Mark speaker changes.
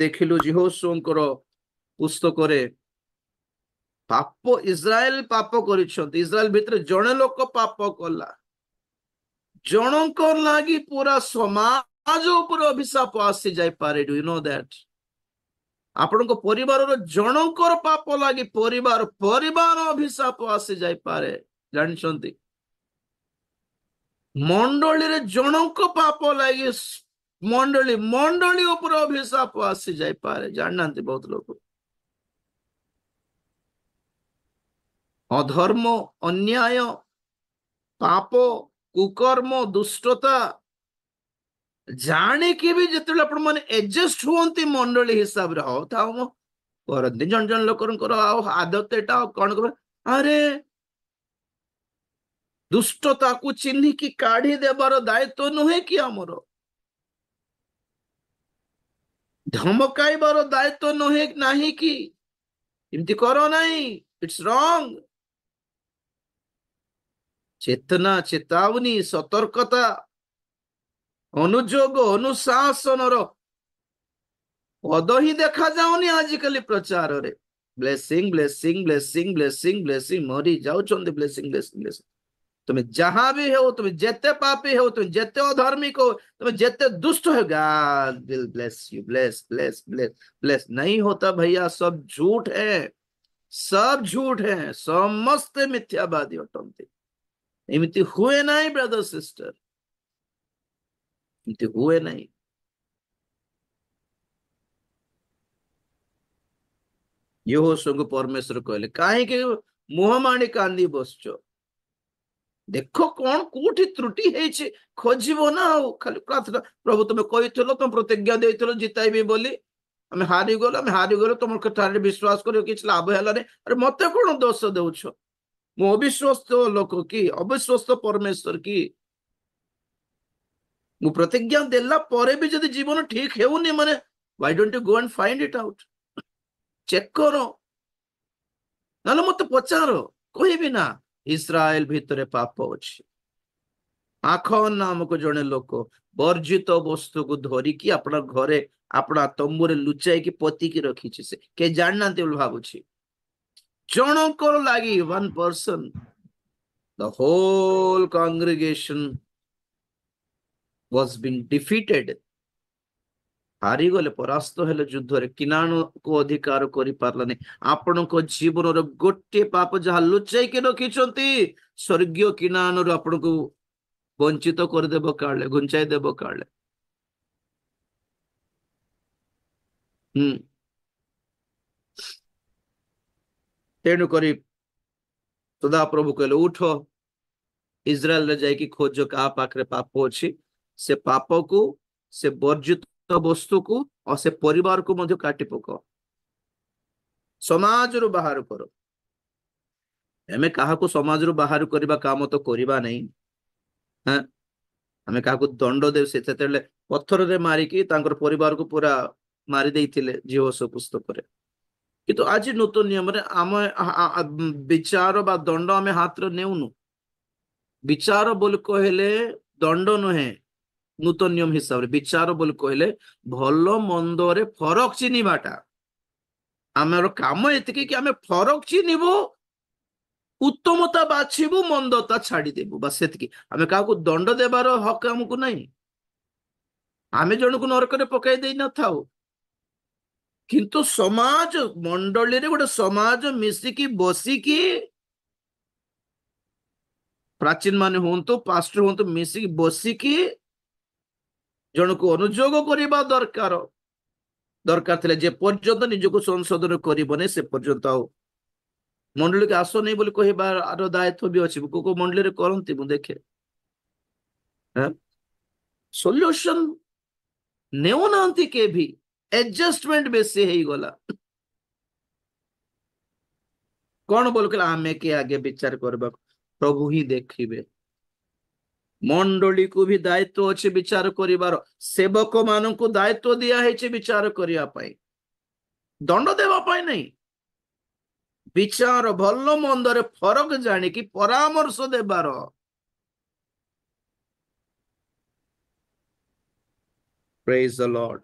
Speaker 1: ଦେଖିଲୁ ଯେହୋଶୁଆଙ୍କର ପୁସ୍ତକରେ ପାପ ଇସ୍ରାଏଲ ପାପ କରିଛନ୍ତି। ଇସ୍ରାଏଲ ଭିତରେ ଜଣେ ଲୋକ ପାପ କଲା, ଜଣଙ୍କ ଲାଗି ପୁରା ସମାଜ ଉପରେ ଅଭିଶାପ ଆସି ଯାଇପାରେ। Do you know that? ଆପଣଙ୍କ ପରିବାରର ଜଣଙ୍କର ପାପ ଲାଗି ପରିବାର ଅଭିଶାପ ଆସି ଯାଇପାରେ, ଜାଣିଛନ୍ତି? ମଣ୍ଡଳୀରେ ଜଣଙ୍କ ପାପ ଲାଗି ମଣ୍ଡଳୀ ଉପରେ ଅଭିଶାପ ଆସି ଯାଇପାରେ, ଜାଣିନାହାନ୍ତି ବହୁତ ଲୋକ। ଅଧର୍ମ, ଅନ୍ୟାୟ, ପାପ, କୁକର୍ମ, ଦୁଷ୍ଟତା ଜାଣିକି ବି ଯେତେବେଳେ ଆପଣ ମାନେ ଏଡଜଷ୍ଟ ହୁଅନ୍ତି ମଣ୍ଡଳୀ ହିସାବରେ, ହଉ ଥାଉ ମ କରନ୍ତି। ଜଣ ଜଣ ଲୋକଙ୍କର ଆଉ ଆଦତ ଏଟା, ଆଉ କଣ କର, ଆରେ ଦୁଷ୍ଟତାକୁ ଚିହ୍ନିକି କାଢି ଦେବାର ଦାୟିତ୍ୱ ନୁହେଁ କି ଆମର? ଧମକାଇବାର ଦାୟିତ୍ୱ ନୁହେଁ ନାହିଁ କି? ଏମିତି କର ନାହିଁ, ଇଟ୍ସ ରଙ୍ଗ। ଚେତନା, ଚେତାବନୀ, ସତର୍କତା, ଅନୁଯୋଗ, ଅନୁଶାସନର ପଦ ହିଁ ଦେଖାଯାଉନି ଆଜିକାଲି ପ୍ରଚାରରେ। Blessing blessing blessing blessing blessing, ମରି ଯାଉଛନ୍ତି ବ୍ଲେସିଂ ବ୍ଲେସିଂ ବ୍ଲେସିଂ। तुम्हें जहां भी हो, तुम्हें जेते पापी हो, तुम्हें जेते अधर्मिक हो, तुम्हें जेते दुष्ट हो, God will bless you. Bless bless bless bless नहीं होता भैया, सब झूठ है, सब झूठ है, समस्त मिथ्यावादी अटंती। एमती हुए नहीं ब्रदर सिस्टर, एमती हुए नहीं। यहोशू परमेश्वर कहले, कहीं मुहमाणी कांदी बसच, देख कौन कोठी त्रुटि है, खोजब ना। खाली प्रार्थना, प्रभु तुम्हें कही तुम प्रतिज्ञा दे जिताइबी बोली, आम हारीगल तुम ठारे विश्वास कर कि लाभ है। अरे मत कौन दोष देउछ? मु अविश्वस्त लोक कि अविश्वस्त परमेश्वर कि? मु प्रतिज्ञा देला परे भी जदि जीवन ठीक हेउनी माने, why don't you go and find it out? Check करो, ना मत पचार, कहबी ना इस्राएल भितरे पाप अच्छी। आखन नामक जड़े लोक वर्जित वस्तु को धरिकी अपना घरे अपना तंबुरे लुचाई पतिकी रखी से के जानना भावुची। जनकर लगी one person, the whole congregation was being defeated. हारी गले, परास्त हेले युद्ध रे, किनान को अधिकार करि पारलानी। आपण को जीवन रो गोटे पाप जहा लुचाई के रखिछंती, स्वर्गीय किनान रो आपण को वंचित कर देब काले, घुंचाई देब काले। तेणु करी सदा प्रभु कहले, उठ इज्राएल रे जाई कि खोज का पाखरे पाप अछि, से पाप को, से वर्जित वस्तु को और से परिवार को मध्य काटी पकाओ, समाज रो बाहर करो। हमें कहा को समाज रो बाहर करबा काम तो करबा नहीं। हां, हमें कहा को दंड दे, से पत्थर रे मारी कि तांकर परिवार को पूरा मारी देइथिले जीवस पुस्तक रे। किंतु आज नूतन नियम रे आम विचार बा दंड आम हाथ रे नेउनु। विचार बोल कहले दंड नुहे, नूतन नियम हिसाब रे विचार बोल कहले भल मंद रे फरक चिन्हबाटा। आमर काम एतिकी कि आमे फरक चिन्हबो, उत्तमता बाछिबु, मंदता छाड़ी देबु, बस सेतिकी। आमे काको दंड देबार हक हमकु नहीं। आमे जणको नरक रे पकाई देई न थाउ, किंतु समाज मंडली रे गोटे समाज मिसिकी बसिकी, प्राचीन माने हुंतु, पास्टर हुंतु, मिसिकी बसिकी जणको अनुयोग करबा दरकार। दरकार थिले जे पर्यंत निजको संशोधन करिबने से पर्यंत आउ मंडली के आसो नहीं बोली कहबार आरो दायित्व भी अछि। को मंडली रे करंती मु देखे, सॉल्यूशन नेउ नांती के भी, एडजस्टमेंट बेसी हेई गला। कौन बोल के आमे के आगे विचार करबा, प्रभु ही देखिबे। मंडली को भी दायित्व अच्छे विचार करिवार, सेवक मान को दायित्व दिया है विचार करिया पाई, दंड देवा पाई नहीं। विचार भल मंदर फरक जानी कि परामर्श देबार। Praise the Lord.